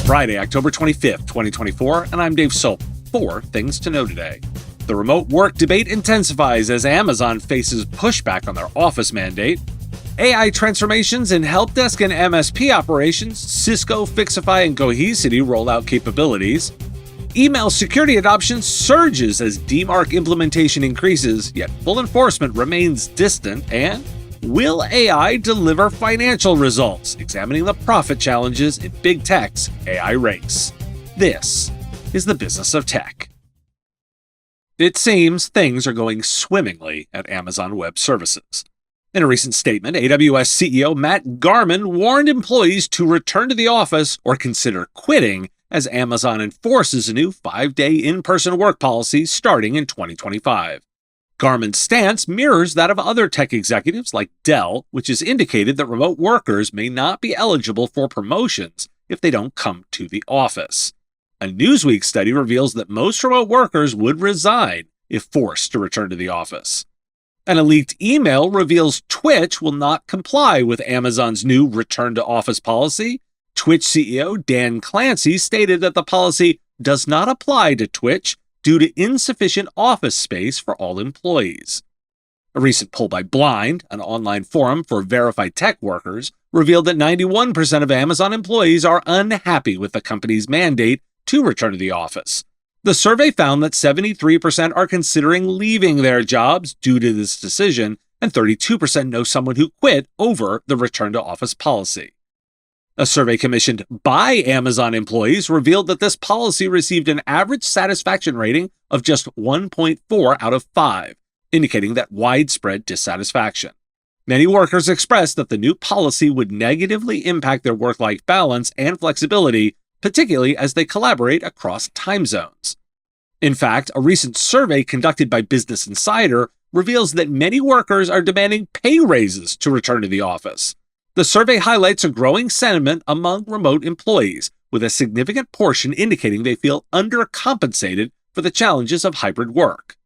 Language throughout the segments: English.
Friday, October 25th, 2024, and I'm Dave Sobel. 4 things to know today. The remote work debate intensifies as Amazon faces pushback on their Office mandate. AI transformations in Helpdesk and MSP operations, Cisco, Fixify, and Cohesity roll out capabilities. Email security adoption surges as DMARC implementation increases, yet full enforcement remains distant. And will AI deliver financial results? Examining the profit challenges in big tech's AI race. This is the business of tech. It seems things are going swimmingly at Amazon Web Services. In a recent statement, AWS CEO Matt Garman warned employees to return to the office or consider quitting as Amazon enforces a new 5-day in-person work policy starting in 2025. Garman's stance mirrors that of other tech executives like Dell, which has indicated that remote workers may not be eligible for promotions if they don't come to the office. A Newsweek study reveals that most remote workers would resign if forced to return to the office. And a leaked email reveals Twitch will not comply with Amazon's new return-to-office policy. Twitch CEO Dan Clancy stated that the policy does not apply to Twitch due to insufficient office space for all employees. A recent poll by Blind, an online forum for verified tech workers, revealed that 91% of Amazon employees are unhappy with the company's mandate to return to the office. The survey found that 73% are considering leaving their jobs due to this decision, and 32% know someone who quit over the return-to-office policy. A survey commissioned by Amazon employees revealed that this policy received an average satisfaction rating of just 1.4 out of 5, indicating that widespread dissatisfaction. Many workers expressed that the new policy would negatively impact their work-life balance and flexibility, particularly as they collaborate across time zones. In fact, a recent survey conducted by Business Insider reveals that many workers are demanding pay raises to return to the office. The survey highlights a growing sentiment among remote employees, with a significant portion indicating they feel undercompensated for the challenges of hybrid work.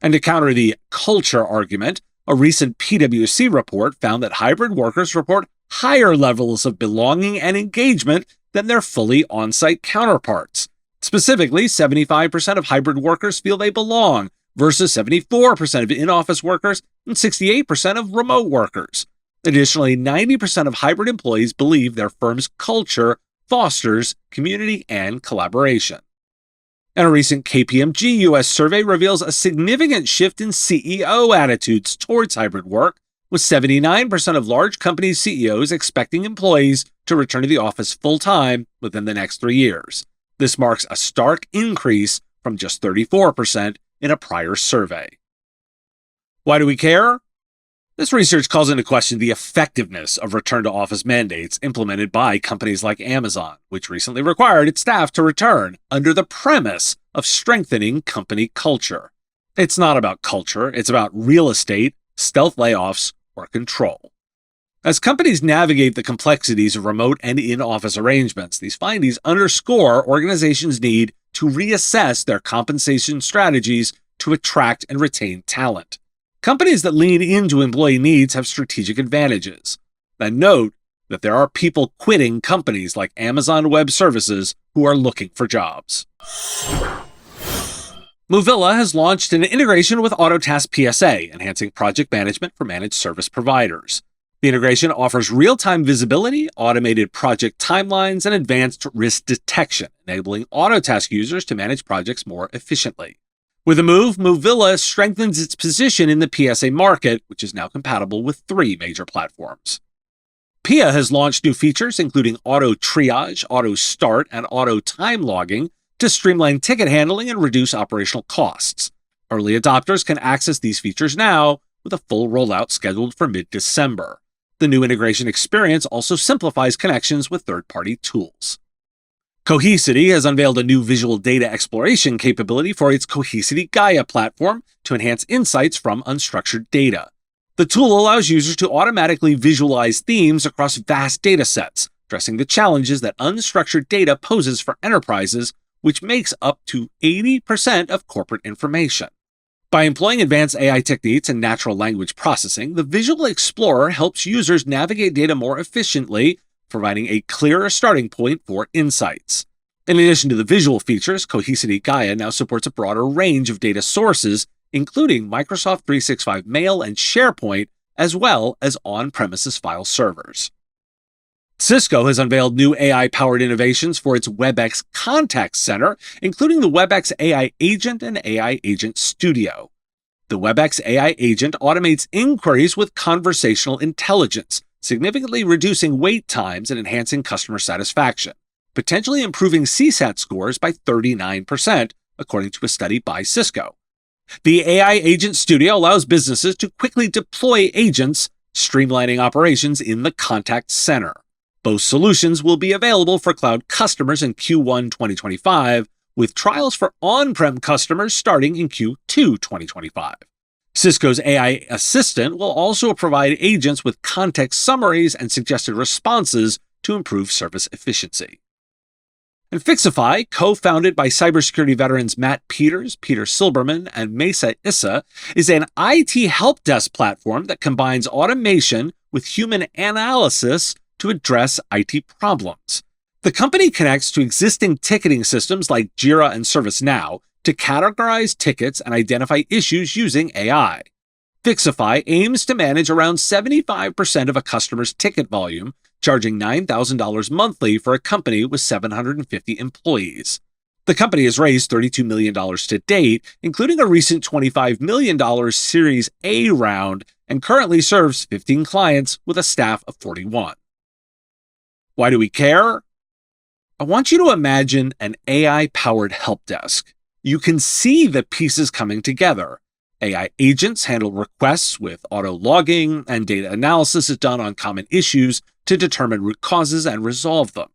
And to counter the culture argument, a recent PwC report found that hybrid workers report higher levels of belonging and engagement than their fully on-site counterparts. Specifically, 75% of hybrid workers feel they belong, versus 74% of in-office workers and 68% of remote workers. Additionally, 90% of hybrid employees believe their firm's culture fosters community and collaboration. And a recent KPMG US survey reveals a significant shift in CEO attitudes towards hybrid work, with 79% of large company CEOs expecting employees to return to the office full-time within the next 3 years. This marks a stark increase from just 34% in a prior survey. Why do we care? This research calls into question the effectiveness of return-to-office mandates implemented by companies like Amazon, which recently required its staff to return under the premise of strengthening company culture. It's not about culture, it's about real estate, stealth layoffs, or control. As companies navigate the complexities of remote and in-office arrangements, these findings underscore organizations' need to reassess their compensation strategies to attract and retain talent. Companies that lean into employee needs have strategic advantages. And note that there are people quitting companies like Amazon Web Services who are looking for jobs. Moovilla has launched an integration with Autotask PSA, enhancing project management for managed service providers. The integration offers real-time visibility, automated project timelines, and advanced risk detection, enabling Autotask users to manage projects more efficiently. With the move, Moovilla strengthens its position in the PSA market, which is now compatible with 3 major platforms. PIA has launched new features, including auto triage, auto start, and auto time logging, to streamline ticket handling and reduce operational costs. Early adopters can access these features now, with a full rollout scheduled for mid-December. The new integration experience also simplifies connections with third-party tools. Cohesity has unveiled a new visual data exploration capability for its Cohesity Gaia platform to enhance insights from unstructured data. The tool allows users to automatically visualize themes across vast data sets, addressing the challenges that unstructured data poses for enterprises, which makes up to 80% of corporate information. By employing advanced AI techniques and natural language processing, the Visual Explorer helps users navigate data more efficiently, providing a clearer starting point for insights. In addition to the visual features, Cohesity Gaia now supports a broader range of data sources, including Microsoft 365 Mail and SharePoint, as well as on-premises file servers. Cisco has unveiled new AI-powered innovations for its Webex Contact Center, including the Webex AI Agent and AI Agent Studio. The Webex AI Agent automates inquiries with conversational intelligence, significantly reducing wait times and enhancing customer satisfaction, potentially improving CSAT scores by 39%, according to a study by Cisco. The AI Agent Studio allows businesses to quickly deploy agents, streamlining operations in the contact center. Both solutions will be available for cloud customers in Q1 2025, with trials for on-prem customers starting in Q2 2025. Cisco's AI Assistant will also provide agents with context summaries and suggested responses to improve service efficiency. And Fixify, co-founded by cybersecurity veterans Matt Peters, Peter Silberman, and Mesa Issa, is an IT helpdesk platform that combines automation with human analysis to address IT problems. The company connects to existing ticketing systems like Jira and ServiceNow to categorize tickets and identify issues using AI. Fixify aims to manage around 75% of a customer's ticket volume, charging $9,000 monthly for a company with 750 employees. The company has raised $32 million to date, including a recent $25 million Series A round, and currently serves 15 clients with a staff of 41. Why do we care? I want you to imagine an AI-powered help desk. You can see the pieces coming together. AI agents handle requests with auto-logging, and data analysis is done on common issues to determine root causes and resolve them.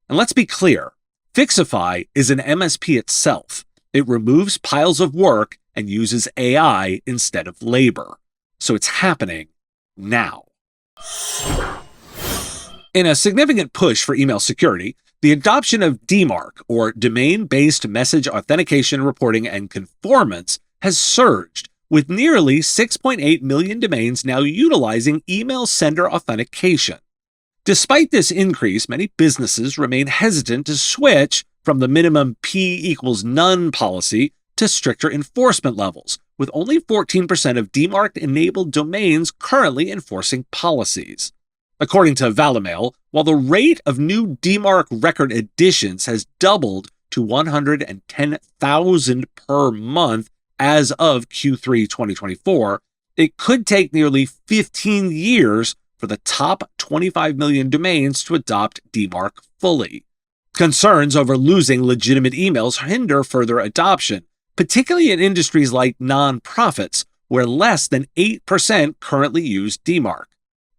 And let's be clear, Fixify is an MSP itself. It removes piles of work and uses AI instead of labor. So it's happening now. In a significant push for email security, the adoption of DMARC, or Domain-Based Message Authentication, Reporting, and Conformance, has surged, with nearly 6.8 million domains now utilizing email sender authentication. Despite this increase, many businesses remain hesitant to switch from the minimum P equals none policy to stricter enforcement levels, with only 14% of DMARC-enabled domains currently enforcing policies. According to Valimail, while the rate of new DMARC record additions has doubled to 110,000 per month as of Q3 2024, it could take nearly 15 years for the top 25 million domains to adopt DMARC fully. Concerns over losing legitimate emails hinder further adoption, particularly in industries like nonprofits, where less than 8% currently use DMARC.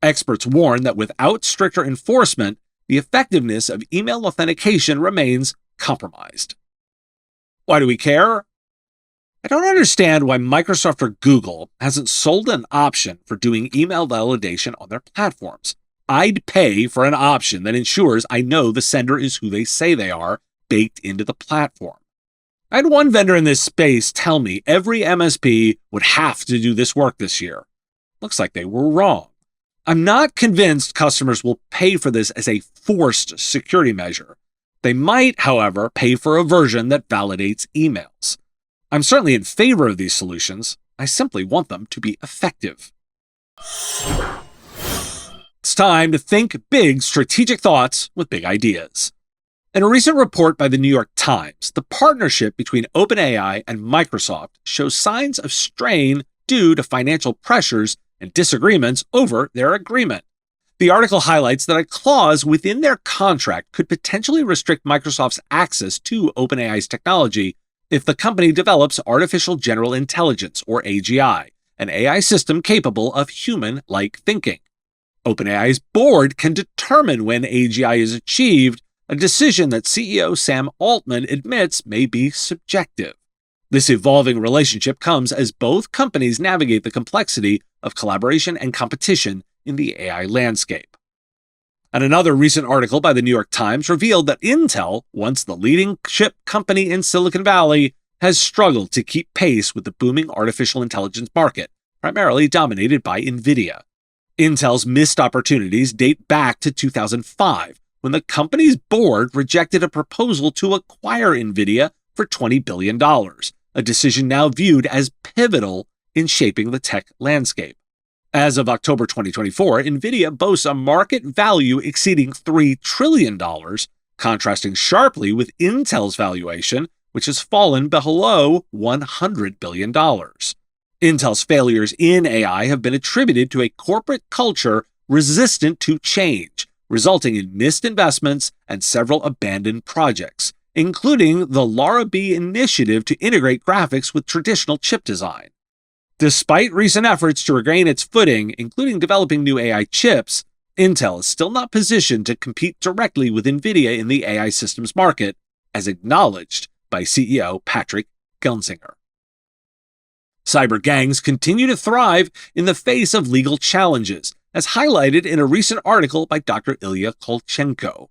Experts warn that without stricter enforcement, the effectiveness of email authentication remains compromised. Why do we care? I don't understand why Microsoft or Google hasn't sold an option for doing email validation on their platforms. I'd pay for an option that ensures I know the sender is who they say they are, baked into the platform. I had one vendor in this space tell me every MSP would have to do this work this year. Looks like they were wrong. I'm not convinced customers will pay for this as a forced security measure. They might, however, pay for a version that validates emails. I'm certainly in favor of these solutions. I simply want them to be effective. It's time to think big strategic thoughts with big ideas. In a recent report by the New York Times, the partnership between OpenAI and Microsoft shows signs of strain due to financial pressures and disagreements over their agreement. The article highlights that a clause within their contract could potentially restrict Microsoft's access to OpenAI's technology if the company develops artificial general intelligence, or AGI, an AI system capable of human-like thinking. OpenAI's board can determine when AGI is achieved, a decision that CEO Sam Altman admits may be subjective. This evolving relationship comes as both companies navigate the complexity of collaboration and competition in the AI landscape. And another recent article by the New York Times revealed that Intel, once the leading chip company in Silicon Valley, has struggled to keep pace with the booming artificial intelligence market, primarily dominated by NVIDIA. Intel's missed opportunities date back to 2005, when the company's board rejected a proposal to acquire NVIDIA for $20 billion, a decision now viewed as pivotal in shaping the tech landscape. As of October 2024, NVIDIA boasts a market value exceeding $3 trillion, contrasting sharply with Intel's valuation, which has fallen below $100 billion. Intel's failures in AI have been attributed to a corporate culture resistant to change, resulting in missed investments and several abandoned projects, including the Lara B initiative to integrate graphics with traditional chip design. Despite recent efforts to regain its footing, including developing new AI chips, Intel is still not positioned to compete directly with NVIDIA in the AI systems market, as acknowledged by CEO Patrick Gelsinger. Cyber gangs continue to thrive in the face of legal challenges, as highlighted in a recent article by Dr. Ilya Kolchenko.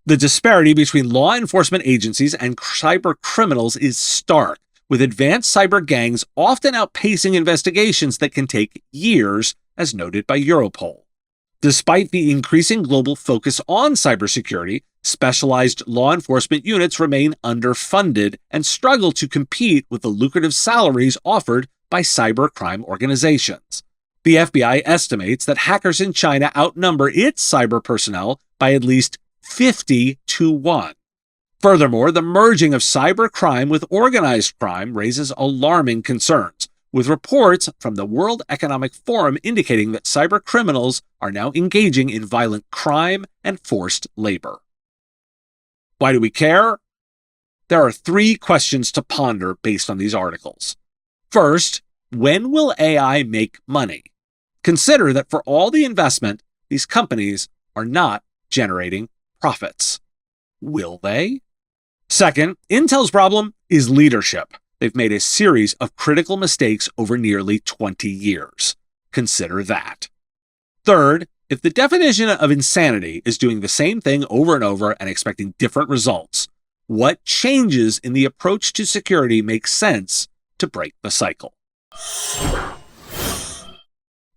The disparity between law enforcement agencies and cyber criminals is stark, with advanced cyber gangs often outpacing investigations that can take years, as noted by Europol. Despite the increasing global focus on cybersecurity, specialized law enforcement units remain underfunded and struggle to compete with the lucrative salaries offered by cybercrime organizations. The FBI estimates that hackers in China outnumber its cyber personnel by at least 50 to 1. Furthermore, the merging of cybercrime with organized crime raises alarming concerns, with reports from the World Economic Forum indicating that cybercriminals are now engaging in violent crime and forced labor. Why do we care? There are 3 questions to ponder based on these articles. First, when will AI make money? Consider that for all the investment, these companies are not generating profits. Will they? Second, Intel's problem is leadership. They've made a series of critical mistakes over nearly 20 years. Consider that. Third, if the definition of insanity is doing the same thing over and over and expecting different results, what changes in the approach to security make sense to break the cycle?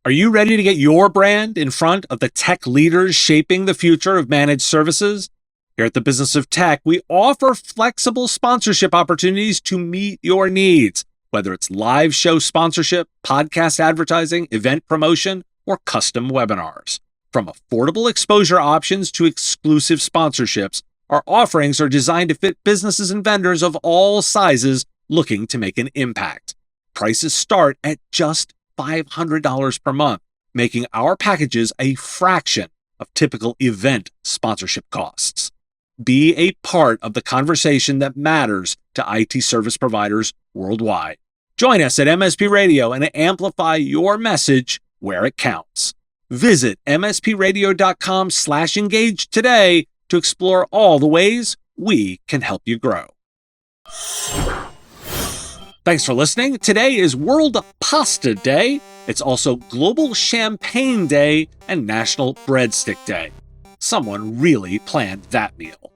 Are you ready to get your brand in front of the tech leaders shaping the future of managed services? Here at the Business of Tech, we offer flexible sponsorship opportunities to meet your needs, whether it's live show sponsorship, podcast advertising, event promotion, or custom webinars. From affordable exposure options to exclusive sponsorships, our offerings are designed to fit businesses and vendors of all sizes looking to make an impact. Prices start at just $500 per month, making our packages a fraction of typical event sponsorship costs. Be a part of the conversation that matters to IT service providers worldwide. Join us at MSP Radio and amplify your message where it counts. Visit mspradio.com/engage today to explore all the ways we can help you grow. Thanks for listening. Today is World Pasta Day. It's also Global Champagne Day and National Breadstick Day. Someone really planned that meal.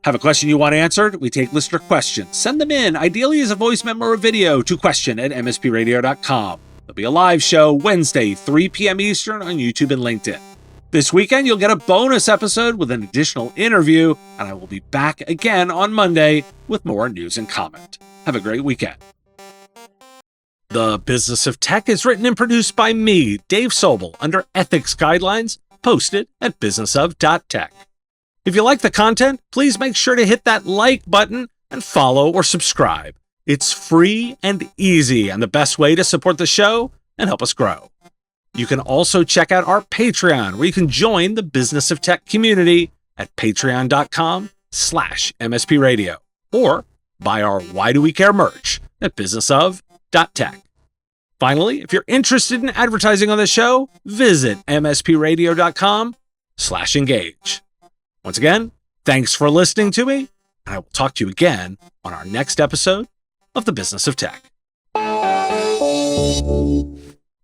Have a question you want answered? We take listener questions. Send them in, ideally as a voice memo or video, to question@mspradio.com. There'll be a live show Wednesday, 3 p.m. Eastern on YouTube and LinkedIn. This weekend, you'll get a bonus episode with an additional interview, and I will be back again on Monday with more news and comment. Have a great weekend. The Business of Tech is written and produced by me, Dave Sobel, under ethics guidelines posted at businessof.tech. If you like the content, please make sure to hit that like button and follow or subscribe. It's free and easy and the best way to support the show and help us grow. You can also check out our Patreon, where you can join the Business of Tech community at patreon.com/MSPradio, or buy our Why Do We Care merch at businessof.tech. Finally, if you're interested in advertising on the show, visit mspradio.com/engage. Once again, thanks for listening to me, and I will talk to you again on our next episode of the Business of Tech.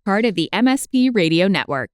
Part of the MSP Radio Network.